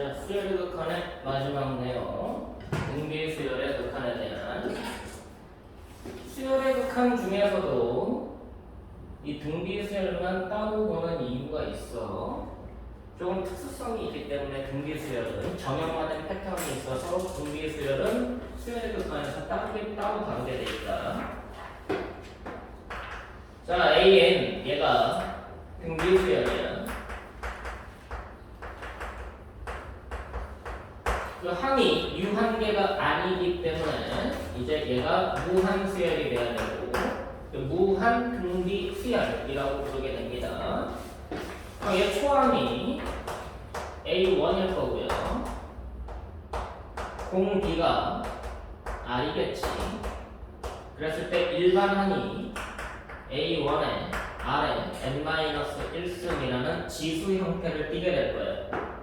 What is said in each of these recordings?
자, 수열의 극한의 마지막 내용, 등비수열의 극한에 대한. 수열의 극한 중에서도 이 등비수열만 따로 보는 이유가 있어. 조금 특수성이 있기 때문에 등비수열은 정형화된 패턴이 있어서 등비수열은 수열의 극한에서 따로 관계되어 있다. 자, AN 얘가 등비수열이야. 그 항이 유한계가 아니기 때문에 이제 얘가 무한수열이 돼야 되고 무한 등비수열이라고 부르게 됩니다. 얘 초항이 A1일 거고요. 공비가 R이겠지. 그랬을 때 일반 항이 A1에 R에 n-1승이라는 지수 형태를 띠게 될 거예요.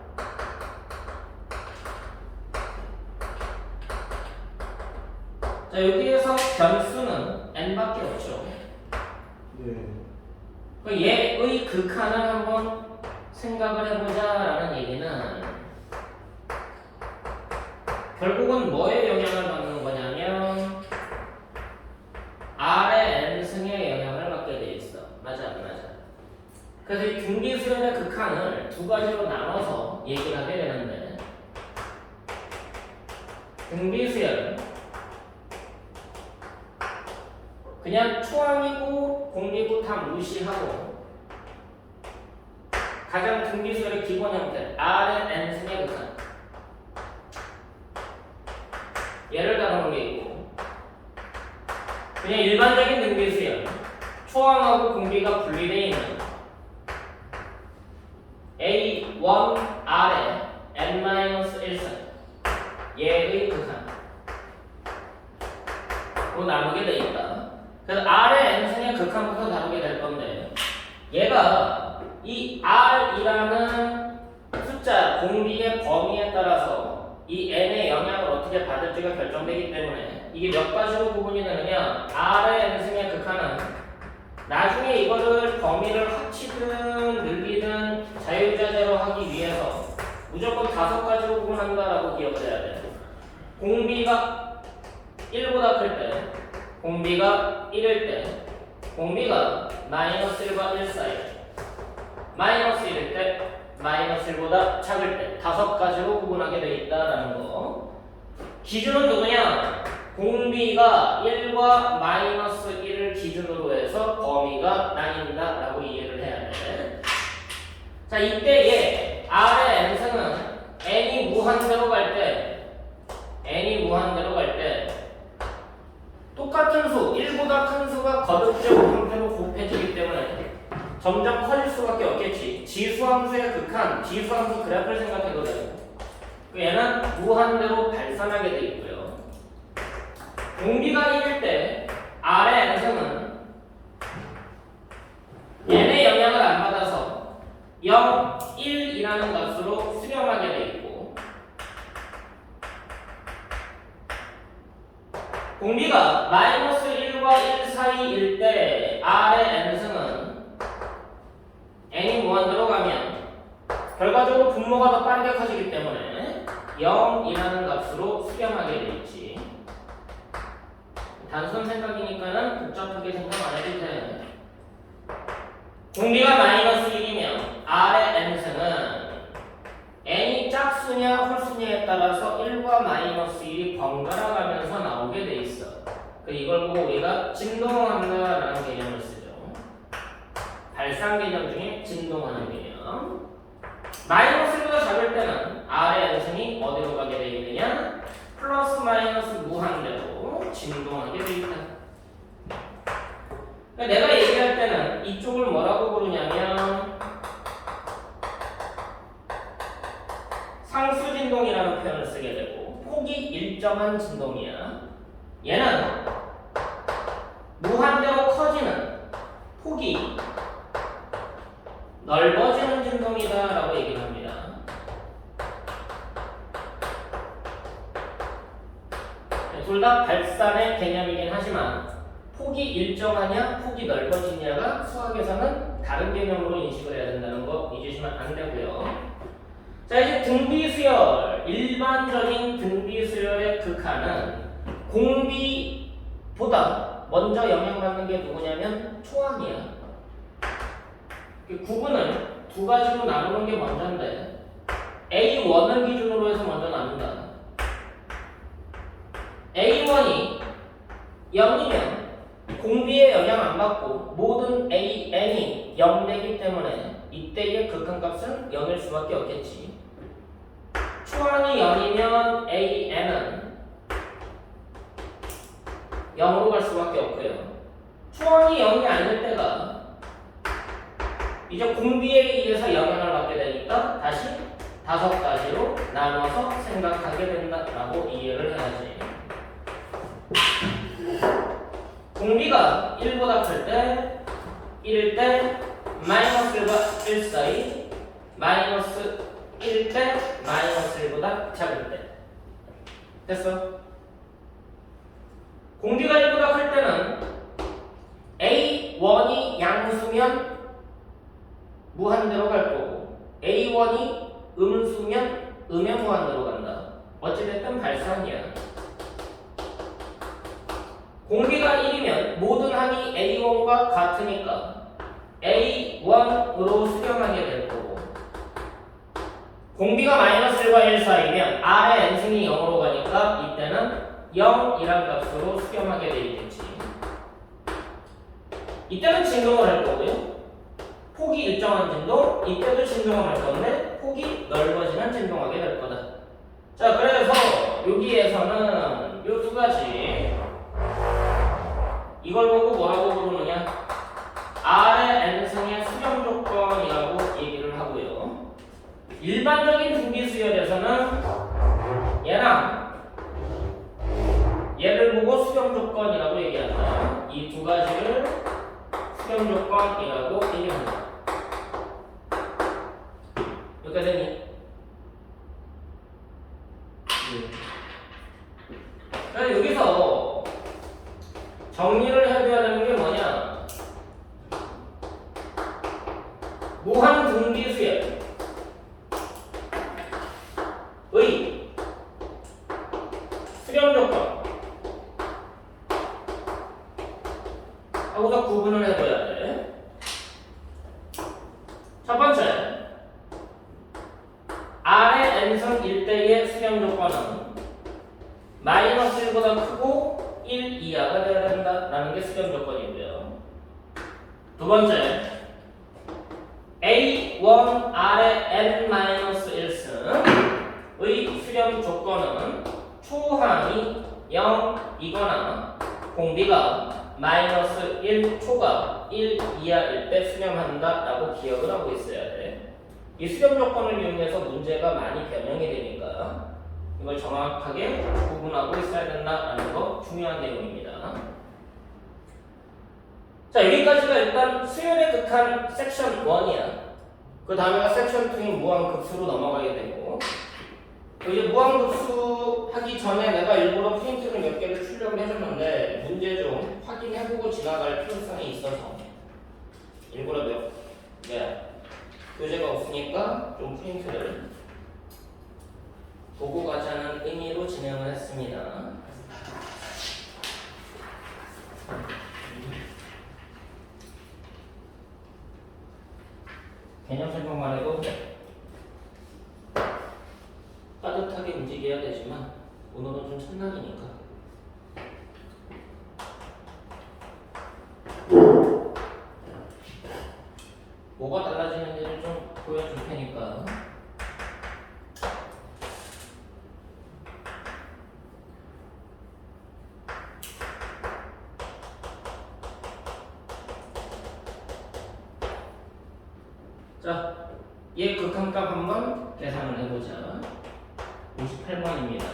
자, 여기에서 변수는 n밖에 없죠. 네. 얘의 극한을 한번 생각을 해보자라는 얘기는 결국은 뭐에 영향을 받는 거냐면 R의 n승에 영향을 받게 돼 있어. 맞아, 안 맞아? 그래서 이 등비수열의 극한을 두 가지로 나눠서 얘기를 하게 되는데 등비수열 그냥 초항이고 공비고 다 무시하고 가장 등비수열의 기본 형태 R의 n승의 극한 얘를 다루는 게 있고 그냥 일반적인 등비수열 초항하고 공비가 분리되어 있는 A1R의 n-1승 얘의 극한으로 나누게 되어 있다. 그래서 R의 n승의 극한부터 다루게 될 건데 얘가 이 R이라는 숫자 공비의 범위에 따라서 이 n의 영향을 어떻게 받을지가 결정되기 때문에 이게 몇 가지로 구분이 되느냐 R의 n승의 극한은 나중에 이거를 범위를 합치든 늘리든 자유자재로 하기 위해서 무조건 5가지로 구분한다라고 기억을 해야 돼요. 공비가 1보다 클 때 공비가 1일 때 공비가 -1과 1 사이 -1일 때 -1보다 작을 때 5가지로 구분하게 되어 있다라는 거. 기준은 누구냐? 공비가 1과 -1을 기준으로 해서 범위가 나뉜다라고 이해를 해야 돼. 자, 이때에 R의 n승은 n이 무한대로 갈 때 똑같은 수, 1보다 큰 수가 거듭적 형태로 곱해지기 때문에 점점 커질 수밖에 없겠지. 지수함수의 극한, 지수함수 그래프를 생각해도 되고 얘는 무한대로 발산하게 돼 있고요. 공비가 1일 때 R의 n승은 n의 영향을 안 받아서 0, 1이라는 값으로 수렴하게 돼 있고 공비가 -1과 1 사이일 때 R의 n승은 n이 무한대로 가면 결과적으로 분모가 더 빠르게 커지기 때문에 0이라는 값으로 수렴하게 돼 있지. 단순 생각이니까는 복잡하게 생각 안 해도 돼. 공비가 -1이면 R의 n승은 n이 짝수냐 홀수냐에 따라서 1과 -1이 번갈아 가면서 나오게 돼 있어. 이걸 보고 우리가 진동한다라는 개념을 쓰죠. 발산 개념 중에 진동하는 개념. -1보다 작을 때는 R의 n승이 어디로 가게 되어 있느냐? 플러스 마이너스 무한대로 진동하게 되어 있다. 내가 얘기할 때는 이쪽을 뭐라고 부르냐면 상수 진동이라는 표현을 쓰게 되고 폭이 일정한 진동이야. 얘는 무한대로 커지는 폭이 넓어지는 진동이다라고 얘기를 합니다. 둘 다 발산의 개념이긴 하지만 폭이 일정하냐 폭이 넓어지냐가 수학에서는 다른 개념으로 인식을 해야 된다는 거 잊으시면 안 되고요. 자, 이제 등비수열, 일반적인 등비수열의 극한은 공비보다 먼저 영향받는 게 누구냐면 초항이야. 구분을 두 가지로 나누는 게 먼저인데 A1을 기준으로 해서 먼저 나눈다. A1이 0이면 공비에 영향 안 받고 모든 AN이 0 되기 때문에 이때의 극한값은 0일 수밖에 없겠지. 초항이 0이면 AN은 0으로 갈 수밖에 없고요. 초항이 0이 아닐 때가 이제 공비에 의해서 영향을 받게 되니까 다시 5가지로 나눠서 생각하게 된다라고 이해를 해야지. 공비가 1보다 클 때, 1일 때, 마이너스 1과 1 사이, 마이너스 1일 때, 마이너스 1보다 작을 때. 됐어? 공비가 1보다 클 때는 A1이 양수면 무한대로 갈 거고 A1이 음수면 음의 무한대로 간다. 어찌됐든 발산이야. 공비가 1이면 모든 항이 A1과 같으니까 A1으로 수렴하게 될 거고 공비가 마이너스 1과 1 사이면 R의 n승이 0으로 가니까 이때는 0이란 값으로 수렴하게 되겠지. 이때는 진동을 할 거고요. 폭이 일정한 진동, 이때도 진동을 할 건데 폭이 넓어지면 진동하게 될 거다. 자, 그래서 여기에서는 이 두 가지 이걸 보고 뭐라고 부르느냐? R의 n승의 수렴 조건이라고 얘기를 하고요. 일반적인 등비수열에서는 얘랑 얘를 보고 수렴 조건이라고 얘기한다. 이 두 가지를 수렴 조건이라고 얘기합니다. 여기까지 되니? 자, 여기서 정리를 해줘야 되는 게 뭐냐? 무한 등비수열의 수렴 조건 하고서 구분을 해줘야 돼. 첫 번째, R의 n승 1대의 수렴 조건은 마이너스 1보다 크고 1 이하가 되어야 된다라는 게 수렴 조건이고요. 두 번째, A1 R의 n-1승의 수렴 조건은 초항이 0이거나 공비가 마이너스 1초가 1 이하일 때 수렴한다라고 기억을 하고 있어야 돼. 이 수렴 조건을 이용해서 문제가 많이 변형이 되니까 이걸 정확하게 구분하고 있어야 된다라는 거 중요한 내용입니다. 자, 여기까지가 일단 수열의 극한 섹션 1이야. 그 다음에가 섹션 2인 무한급수로 넘어가게 되고 이제 무한급수 하기 전에 내가 일부러 프린트를 몇 개를 출력을 해줬는데 문제 좀 확인해보고 지나갈 필요성이 있어서 일부러 교재가 없으니까 좀 프린트를 보고 가자는 의미로 진행을 했습니다. 개념 설명만 해도 따뜻하게 움직여야 되지만 오늘은 좀 첫날이니까 뭐가 달라지는지를 좀 보여줄 테니까 자, 얘 극한값 한번 계산을 해보자. 58번입니다.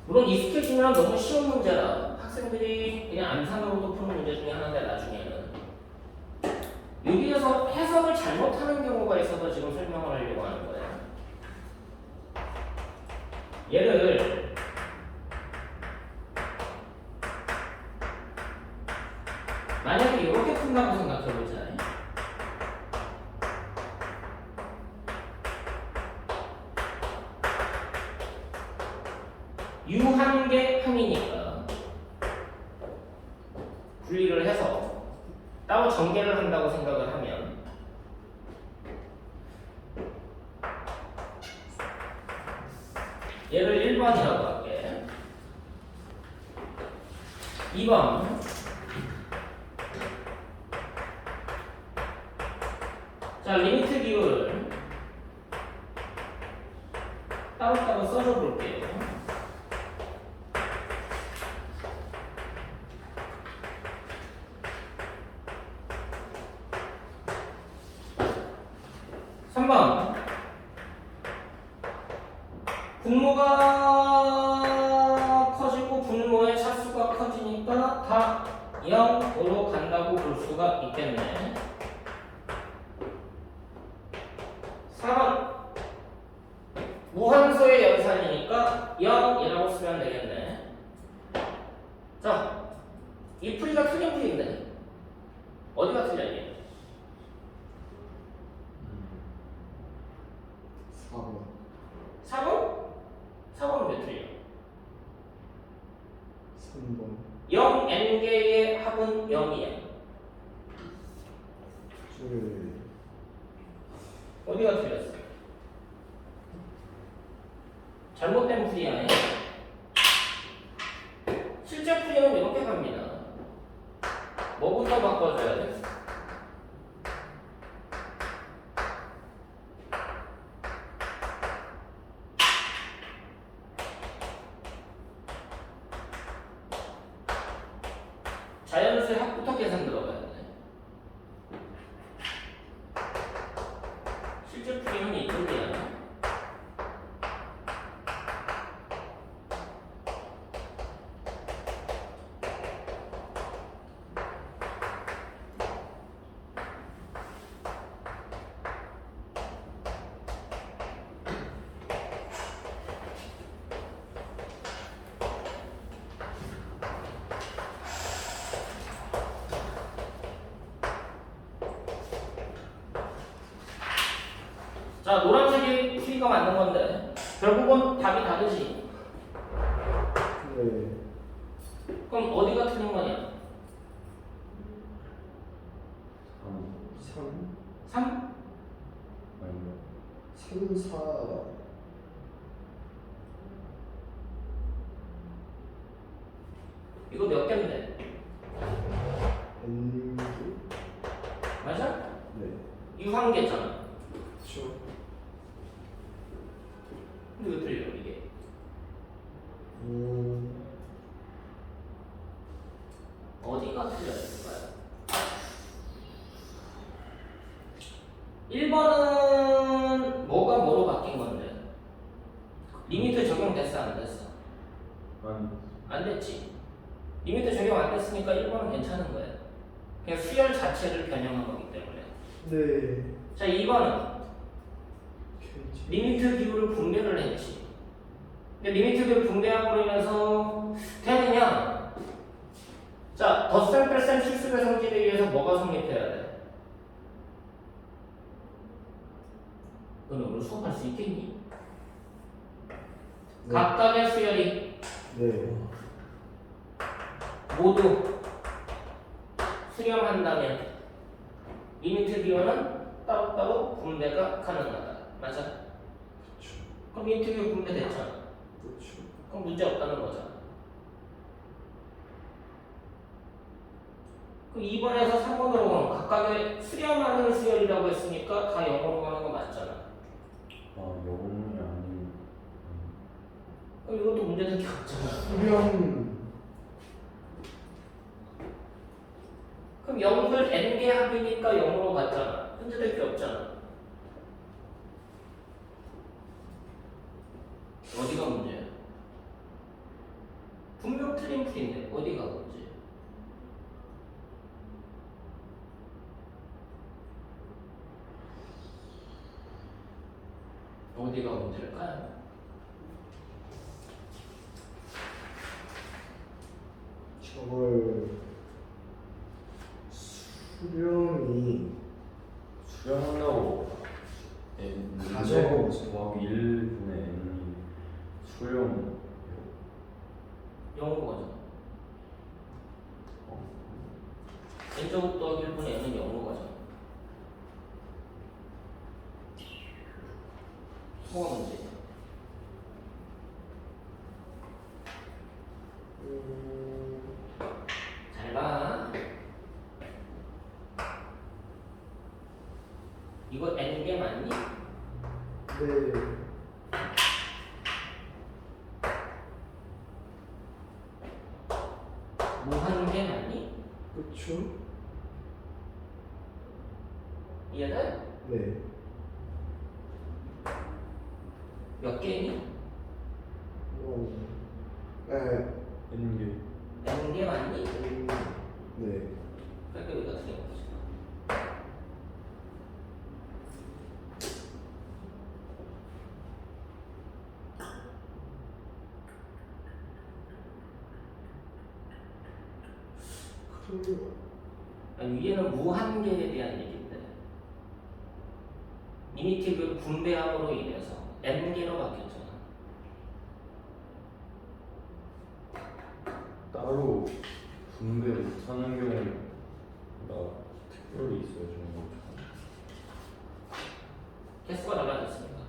물론 익숙해지면 너무 쉬운 문제라 학생들이 그냥 암산으로도 푸는 문제 중에 하나인데 나중에는 여기에서 해석을 잘못하는 경우가 있어서 지금 설명을 하려고 하는 거예요. 얘를 만약에 이렇게 푼다고 생각해보자. 유한 개 항이니까 분리를 해서 따로 전개를 한다고 생각을 하면 얘를 1번이라고 할게. 2번 자, 리미트 기호를 따로따로 써줘 볼게요. 분모가 커지고 분모의 차수가 커지니까 다 0으로 간다고 볼 수가 있겠네. 4번 무한소의 연산이니까 0이라고 쓰면 되겠네. 자, 이 풀이가 틀린 풀이인데 어디가 틀려 이게? 4번. 4번? 4번은 왜 틀려? 3번. 0n개의 합은 0이야. 어디가 틀렸어? 잘못된 풀이야. 실제 풀이는 이렇게 갑니다. 뭐부터 바꿔줘야 돼? 자연수의 합부터 계산 들어가야 돼. 실제 풀이는 이쪽이야. 자, 노란색이 풀이가 맞는 건데 결국은 답이 다르지. 네. 그럼 어디가 틀린 거냐? 3. 3? 아니요. 3, 4. 이거 몇 개인데? N. 맞아? 네. 유한계잖아. 그렇죠. 근데 왜 틀려 이게? 어디가 틀렸을까요? 1번은 뭐가 뭐로 바뀐 건데? 리미트 적용됐어 안 됐어? 안 됐지. 리미트 적용 안 됐으니까 1번은 괜찮은 거야. 그냥 수열 자체를 변형한 거기 때문에. 네. 자, 2번은 리미트 기호를 분배를 했지. 근데 리미트 기호를 분배함으로 인해서 되느냐? 자, 덧셈, 뺄셈, 실습의 성질에 의해서 뭐가 성립해야 돼? 너는 오늘 수업할 수 있겠니? 네. 각각의 수열이 네. 모두 수렴한다면 리미트 기호는 따로따로 분배가 가능하다. 맞아? 그렇죠. 그럼 리미트 기호 분배됐잖아. 그렇죠. 그럼 문제 없다는 거잖아. 그 2번에서 3번으로 가면 각각의 수렴하는 수열이라고 했으니까 다 0으로 가는 거 맞잖아. 영웅이 아닌 그럼 이것도 문제될 게 없잖아. 수렴. 그럼 0을 n개 합이니까 0으로 갔잖아. 문제될 게 없잖아. 어디가 문제야? 분명 틀린 풀인데 어디가 문제? 어디가 문제일까요? 저걸 수렴이 수령한다고 가져가고 막 1분의 n이 수령 0인 거죠. n제곱 더하기 1분의 n은 0인 거죠. 뭐가 문제예요? 잘 봐. 이거 n개 맞니? 네. 무한개 맞니? 그쵸? 이해돼? 네. 몇 개니? 네. N개. n개 맞니? 네. 그러니까 여기가 틀린 거지. 아니, 위에는 무한계에 대한 얘기인데 리미티브 분배함으로 인해서 n개로 바뀌었잖아. 따로 분배 못하는 경우가 특별히 있어요, 저는 것처럼. 개수가 달라졌으니까.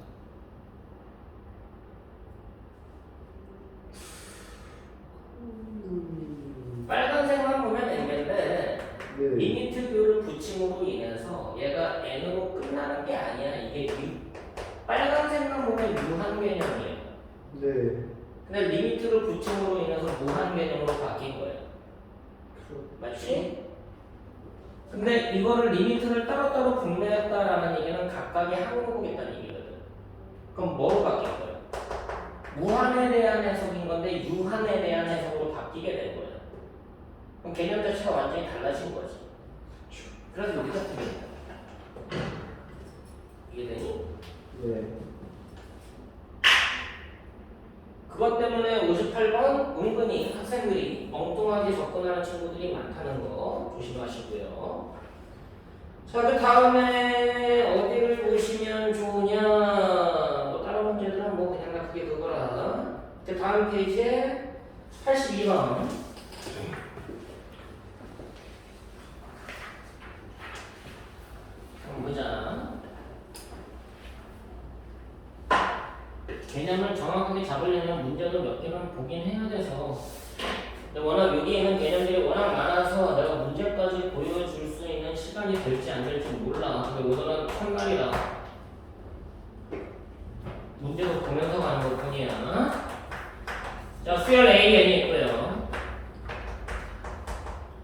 빨간색만 보면 n개인데 네. 리미트 뷰를 붙임으로 인해서 얘가 n으로 끝나는 게 아니야. 이게 빨간색만 보면 무한 개념이에요. 네. 근데 리미트를 붙임으로 인해서 무한 개념으로 바뀐 거예요. 맞지? 근데 이거를 리미트를 따로따로 분배했다라는 얘기는 각각의 항목이겠다는 얘기거든. 그럼 뭐로 바뀐 거예요? 무한에 대한 해석인 건데 유한에 대한 해석으로 바뀌게 된 거예요. 그럼 개념 자체가 완전히 달라진 거지. 그래서 여기가 틀립니다. 이해되니? 네. 그것 때문에 58번 은근히 학생들이 엉뚱하게 접근하는 친구들이 많다는 거 조심하시고요. 자, 그 다음에 어디를 보시면 좋으냐? 뭐 다른 문제들은 뭐 그냥 다 그게 그거라. 그 다음 페이지에 82번. 한번 보자. 개념을 정확하게 잡으려면 문제를 몇 개만 보긴 해야 돼서 근데 워낙 여기에 있는 개념들이 워낙 많아서 내가 문제까지 보여줄 수 있는 시간이 될지 안 될지 몰라. 근데 오늘은 첫날이라 문제도 보면서 가는 것 뿐이야. 자, 수열 A, N이 있고요.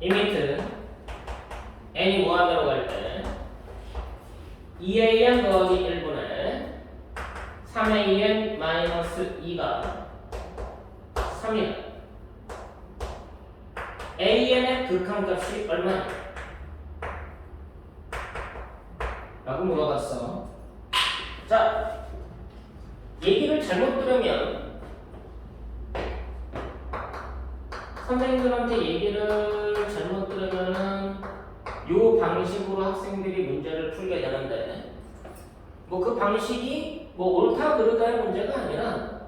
리미트 N이 무한대로 갈 때 2AN 더하기 1분의 3AN 마이너스 2가 3이다. AN의 극한값이 얼마냐? 라고 물어봤어. 자, 얘기를 잘못 들으면 선생님들한테 얘기를 잘못 들으면은 요 방식으로 학생들이 문제를 풀게 되는데 뭐 그 방식이 뭐 옳다 그르다의 문제가 아니라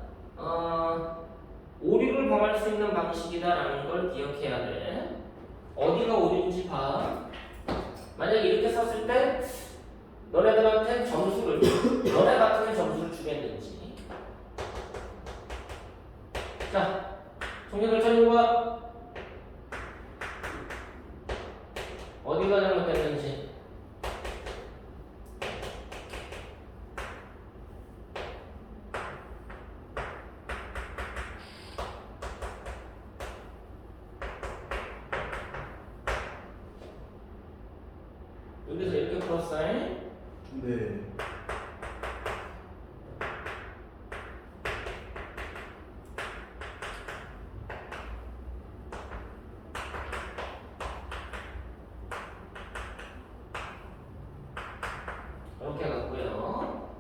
오류를 범할 수 있는 방식이다라는 걸 기억해야 돼. 어디가 오류인지 봐. 만약에 이렇게 썼을 때 너네들한테 점수를 너네 같은 점수를 주겠는지. 자, 정리를 찾는 거야. 어디가 잘못됐는지. 여기서 이렇게 풀었어. 네. 이렇게 갔고요.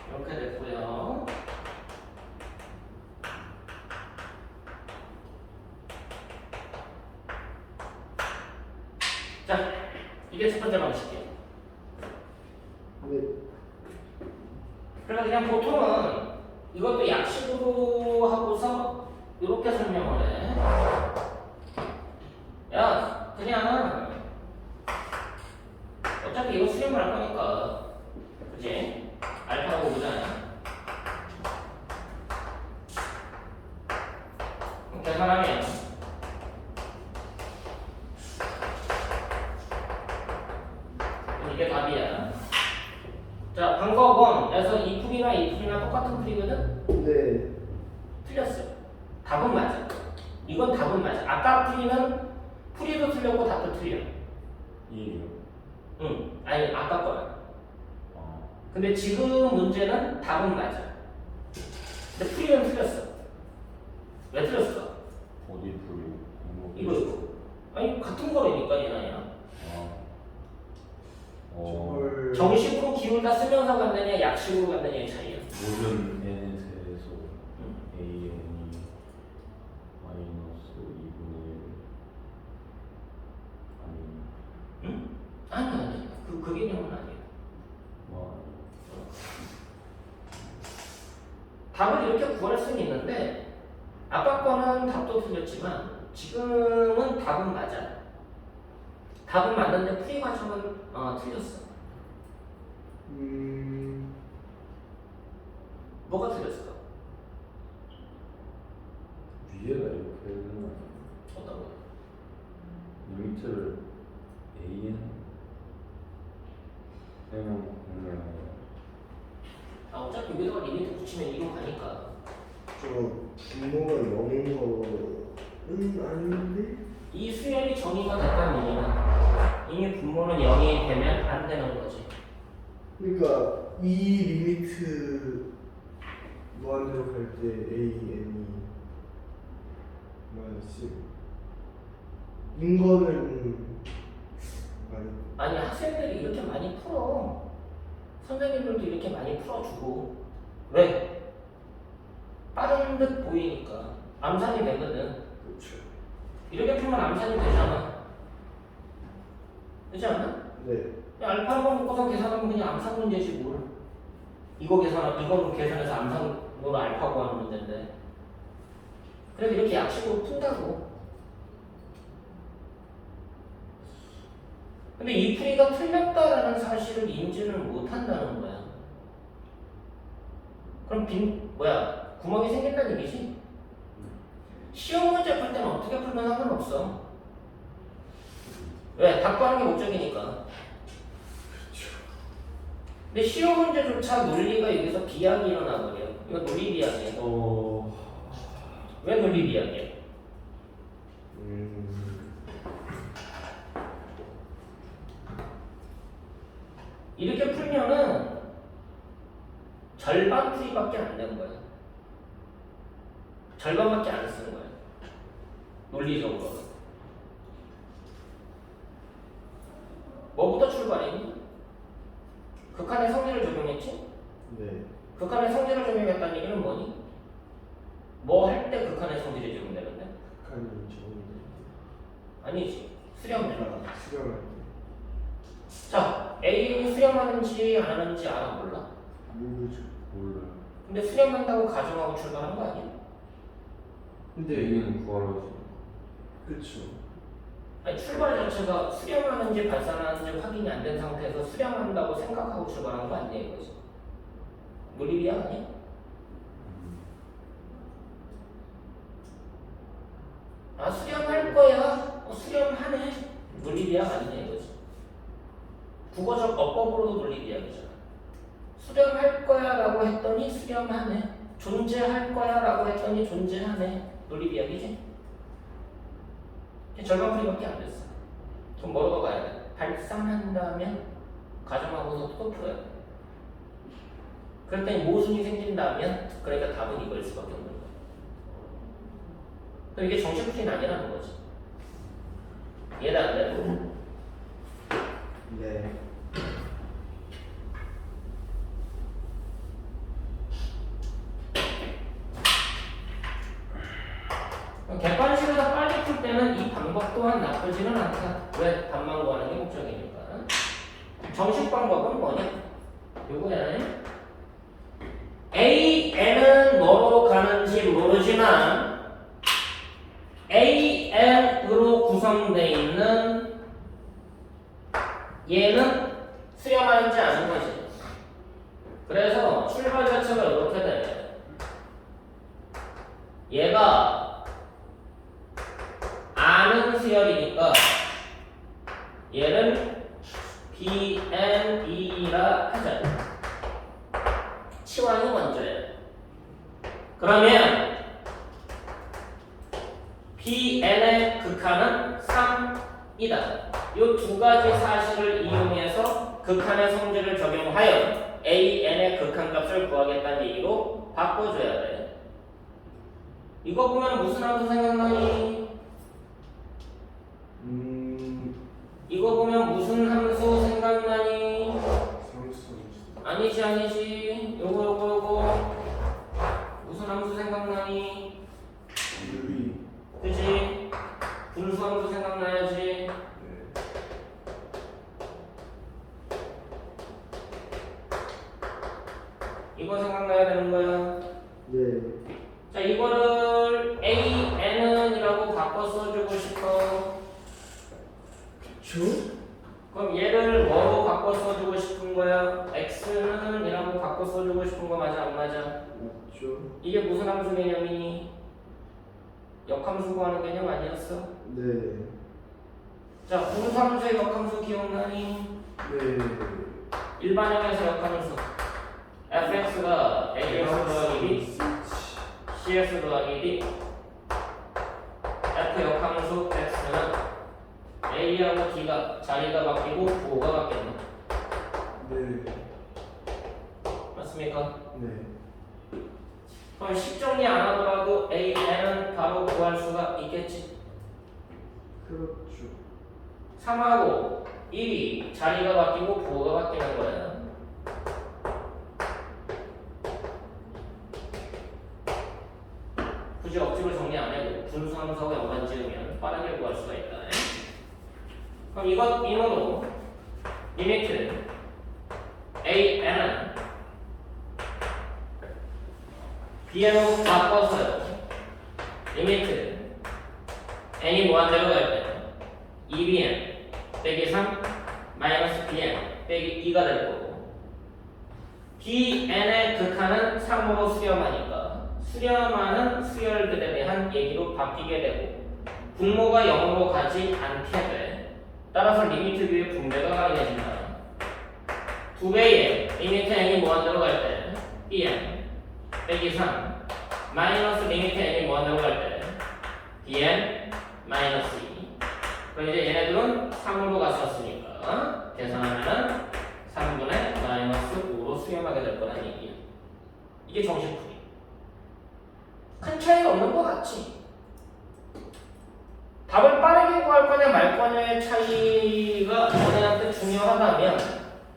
이렇게 됐고요. 자, 이게 첫 번째 방식이에요. 그냥 보통은 이것도 약식으로 하고서 이렇게 설명을 해. 야, 그냥 어차피 이거 수렴을 할 거니까, 그지? 알파고 오잖아. 계산하면 이게 답이야. 자, 방법 1에서 이 풀이나 이 풀이나 똑같은 풀이거든? 네. 틀렸어. 답은 맞아. 이건 답은 맞아. 아까 풀이는 풀이도 틀렸고 답도 틀려. 2예요. 응. 아니, 아까 거야. 아, 근데 지금 문제는 답은 맞아. 근데 풀이는 틀렸어. 왜 틀렸어? 어디 풀이? 이거. 아니, 같은 거라니까, 얘나야. 아. 저걸 정식으로 기울 다 쓰면서 간다냐, 약식으로 간다냐의 차이야. 모든 n에서 응. an이 마이너스 2분의 1 아니 응? 아니. 그 개념은 아니야. 뭐 답을 이렇게 구할 수는 있는데, 아까 거는 답도 틀렸지만, 지금은 답은 맞아. 답은 맞는데 풀이 과정은 틀렸어. 뭐가 틀렸을까? 위에가 이렇게 되는 어떤 거? 리미트를 an 해놓은 공략 어차피 여기다가 리미트 붙이면 이로 가니까. 저 분모가 0인 거는 아닌데? 이 수열이 정의가 됐다는 얘기는 이미 분모는 0이 되면 안 되는 거지. 그러니까 이 리미트 무한대로 갈 때 a, n이 마이너스 인 거는 아니, 학생들이 이렇게 많이 풀어. 선생님들도 이렇게 많이 풀어주고. 왜? 빠른 듯 보이니까 암산이 되거든. 그렇죠. 이렇게 풀면 암산이 되잖아. 되지 않나? 네. 알파 한번 묶어서 계산하면 그냥 암산 문제지 뭘. 이거는 계산해서 암산으로 알파 구하는 문제인데. 그래도 이렇게 약식으로 푼다고. 근데 이 풀이가 틀렸다라는 사실을 인지를 못한다는 거야. 그럼 구멍이 생긴다는 얘기지? 시험 문제 풀 때는 어떻게 풀면 상관없어. 왜? 답 구하는 게 목적이니까. 근데 시험 문제조차 논리가 여기서 비약이 일어나버려. 이거 논리 비약이야. 왜 논리 비약이야? 이렇게 풀면은 절반 풀이밖에 안 되는 거야. 절반밖에 안 쓰는 거야. 논리적으로. 뭐부터 출발했니? 극한의 성질을 적용했지? 네. 극한의 성질을 적용했다는 얘기는 뭐니? 뭐 할 때 극한의 성질이 적용되는데? 북한이 적은데. 아니지. 수렴을. 수렴할 때. 자, A는 수렴하는지 안 하는지 알아 몰라? 모르죠. 몰라요. 근데 수렴한다고 가정하고 출발한 거 아니야? 근데 a는 구하라고 그렇죠. 아니, 출발 자체가 수렴하는지 발산하는지 확인이 안 된 상태에서 수렴한다고 생각하고 출발한 거 아니야 이거지. 논리비약 아니야? 아, 수렴할 거야? 수렴하네? 논리비약 아니냐 이거지. 국어적 어법으로도 논리비약이잖아. 수렴할 거야 라고 했더니 수렴하네. 존재할 거야 라고 했더니 존재하네. 논리비약이지? 절반풀이밖에 안 됐어. 좀 멀어도 가야 돼. 발산한다면 가정하고서 또 풀어야 돼. 그럴 때 모순이 생긴다면 그러니까 답은 이거일 수밖에 없는 거야. 그럼 이게 정식풀이는 아니라는 거지. 이해가 안 돼? 네. 객관식에서 빨리 풀 때는 이 방법 또한 나쁘지는 않다. 왜? 답만 구하는 게 목적이니까. 정식 방법은 뭐냐? 요거야. AN은 뭐로 가는지 모르지만 AN으로 구성되어 있는 얘는 수렴하는지 아는 거지. 그래서 출발 자체가 이렇게 돼. 얘가 아는 수열이니까 얘를 BNE라 하자. 치환이 먼저야. 그러면 BN의 극한은 3이다. 이 두 가지 사실을 이용해서 극한의 성질을 적용하여 AN의 극한값을 구하겠다는 얘기로 바꿔줘야 돼. 이거 보면 무슨 함수 생각나니? 이거 보면 무슨 함수 생각나니? 아니지. 요거 무슨 함수 생각나니? 그지? 분수 함수 생각나야지. 이거 생각나야 되는 거야. 네. 자, 이거를 AN이라고 바꿔 써주고 싶어. 주? 그럼 얘를 뭐로 바꿔 써주고 싶은 거야? X는 이라고 바꿔 써주고 싶은 거 맞아, 안 맞아? 맞죠? 이게 무슨 함수 개념이니? 역함수 구하는 개념 아니었어? 네. 자, 분수함수의 역함수 기억나니? 네. 일반형에서 역함수 fx가 ax 더하기 b, cx 더하기 d. f 역함수 x는 a하고 d가 자리가 바뀌고 부호가 바뀌었네. 네. 맞습니까? 네. 그럼 식정리 안 하더라도 AN은 바로 구할 수가 있겠지. 그렇죠. 3하고 1이 자리가 바뀌고 부호가 바뀌는 거야. 굳이 억지로 정리 안 해도 분수함수하고 연관 지으면 빠르게 구할 수가 있다. 그럼 이것 이노로 리미트 AN은 Bn으로 바꿔서요. 리미트 n이 무한대로 갈 때 2bn 빼기 3 마이너스 bn 빼기 2가 될 거고, bn의 극한은 3으로 수렴하니까 수렴하는 수열들에 대한 얘기로 바뀌게 되고, 분모가 0으로 가지 않게 돼. 따라서 리미트 뷰의 분배가 가능해진다. 2배의 리미트 n이 무한대로 갈 때 bn 빼기 3 마이너스 리미트 n이 무한대로 갈 때 bn 마이너스 2. 그럼 이제 얘네들은 3으로 갔었으니까 계산하면은 3분의 마이너스 5로 수렴하게 될 거라는 얘기야. 이게 정식풀이. 큰 차이가 없는 것 같지? 답을 빠르게 구할 거냐 말 거냐의 차이가 너네한테 중요하다면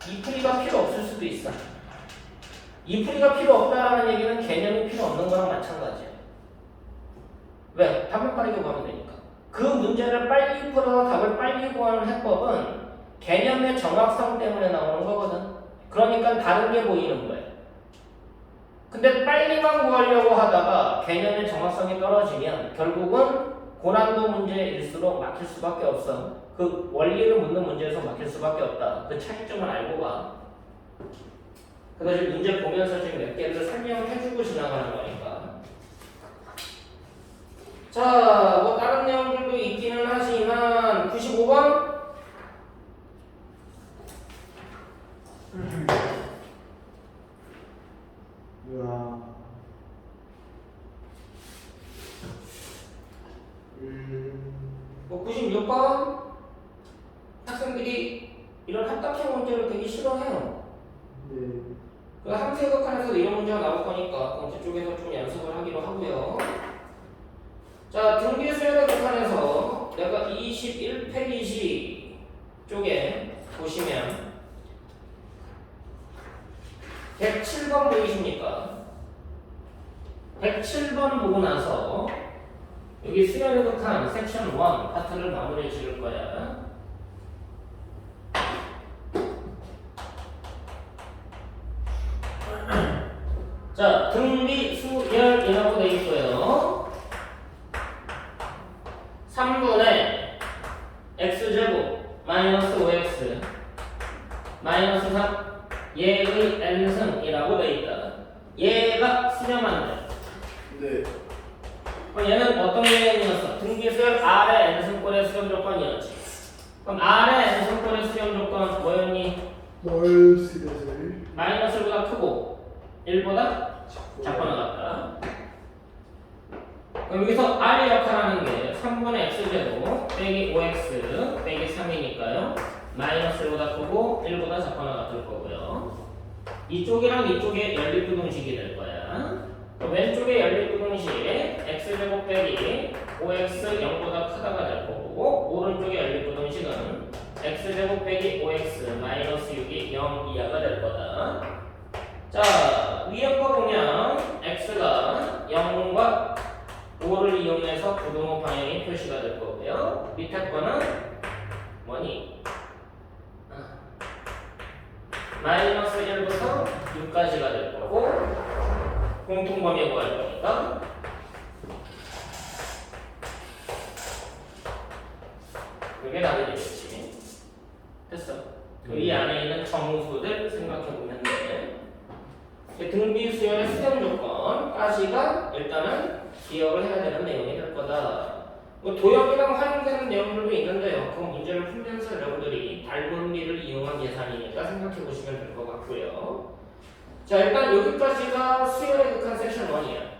이 풀이가 필요 없을 수도 있어. 이 풀이가 필요 없다라는 얘기는 개념이 필요 없는 거랑 마찬가지야. 왜? 답을 빠르게 구하면 되니까. 그 문제를 빨리 풀어서 답을 빨리 구하는 해법은 개념의 정확성 때문에 나오는 거거든. 그러니까 다른 게 보이는 거야. 근데 빨리만 구하려고 하다가 개념의 정확성이 떨어지면 결국은 고난도 문제일수록 막힐 수밖에 없어. 그 원리를 묻는 문제에서 막힐 수밖에 없다. 그 차이점을 알고 가. 그래서 지금 문제 보면서 지금 몇 개를 설명해주고 지나가는 거니까. 자, 뭐 다른 내용들도 있기는 하지만 95번 우와. 뭐 96번 학생들이 이런 합답형 문제를 되게 싫어해요. 네. 그 함수의 극한에서 이런 문제가 나올 거니까 그럼 그쪽에서 좀 연습을 하기로 하고요. 자, 등비 수열의 극한에서 내가 21페이지 쪽에 보시면 107번 보이십니까? 107번 보고 나서 여기 수열의 극한 섹션 1 파트를 마무리 지을 거야. 자, 마이너스 5x 마이너스 3 얘의 n승이라고 돼 있다. 얘가 수렴한데. 네. 얘는 어떤 개념이었어? 등비수열 R의 n승꼴의 수렴 조건이었지. 그럼 R의 n승꼴의 수렴 조건 뭐였니? 월시대를 마이너스 1보다 크고 1보다 작거나 같다. 그럼 여기서 R의 역할하는 게 3분의 x제곱 빼기 5x 빼기 3이니까요. 마이너스 1보다 크고 1보다 작거나 같을 거고요. 이쪽이랑 이쪽에 연립부등식이 될 거야. 그럼 왼쪽에 연립부등식 x제곱 빼기 5x 0보다 크다가 될 거고, 오른쪽에 연립부등식은 x제곱 빼기 5x 마이너스 6이 0 이하가 될 거다. 자, 위에 거 보면 x가 0과 5를 이용해서 부등호 방향이 표시가 될 거고요. 밑에 거는 뭐니? 마이너스 1부터 6까지가 될 거고, 공통범위 구할 거니까 이게 답이 되겠지. 됐어. 이 안에 있는 정수들 생각해보면 돼. 등비수열의 수렴 조건까지가 일단은 기억을 해야 되는 내용이 될 거다. 뭐 도형이랑 활용되는 내용들도 있는데요. 그 문제를 풀면서 여러분들이 닮은비를 이용한 계산이니까 생각해 보시면 될 것 같고요. 자, 일단 여기까지가 수열의 극한 섹션 1이야.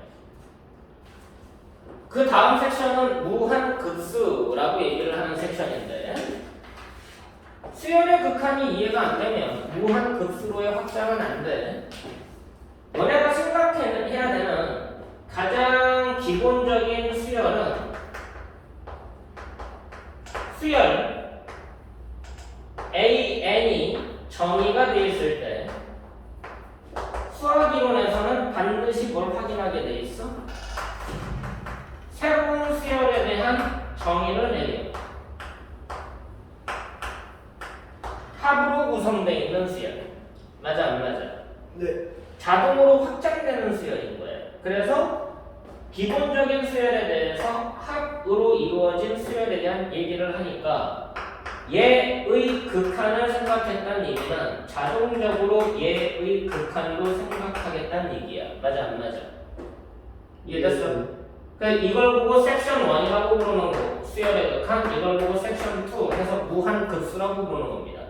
그 다음 섹션은 무한급수라고 얘기를 하는 섹션인데, 수열의 극한이 이해가 안 되면 무한급수로의 확장은 안 돼. 너네가 생각해야 되는 가장 기본적인 수열은 수열 AN이 정의가 되어 있을 때 수학이론에서는 반드시 뭘 확인하게 돼 있어? 새로운 수열에 대한 정의를 내려. 합으로 구성되어 있는 수열. 맞아 안 맞아? 네. 자동으로 확장되는 수열인 거예요. 그래서 기본적인 수열에 대해서 합으로 이루어진 수열에 대한 얘기를 하니까 얘의 극한을 생각했다는 얘기는 자동적으로 얘의 극한도 생각하겠다는 얘기야. 맞아 안 맞아? 이해됐어? 그러니까 이걸 보고 섹션 1이라고 부르는 거 수열의 극한, 이걸 보고 섹션 2 해서 무한급수라고 부르는 겁니다.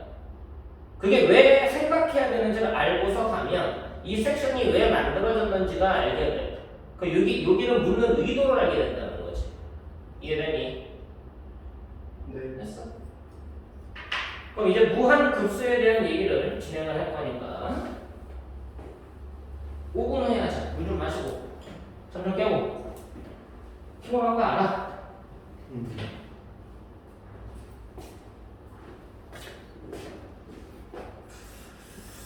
그게 왜 생각해야 되는지를 알고서 가면 이 섹션이 왜 만들어졌는지가 알게 돼. 그 여기는 묻는 의도를 알게 된다는 거지. 이해되니? 네. 됐어? 그럼 이제 무한급수에 대한 얘기를 진행을 할 거니까 5분 후에 하자. 물 좀 마시고 잠 좀 깨고 피곤한 거 알아?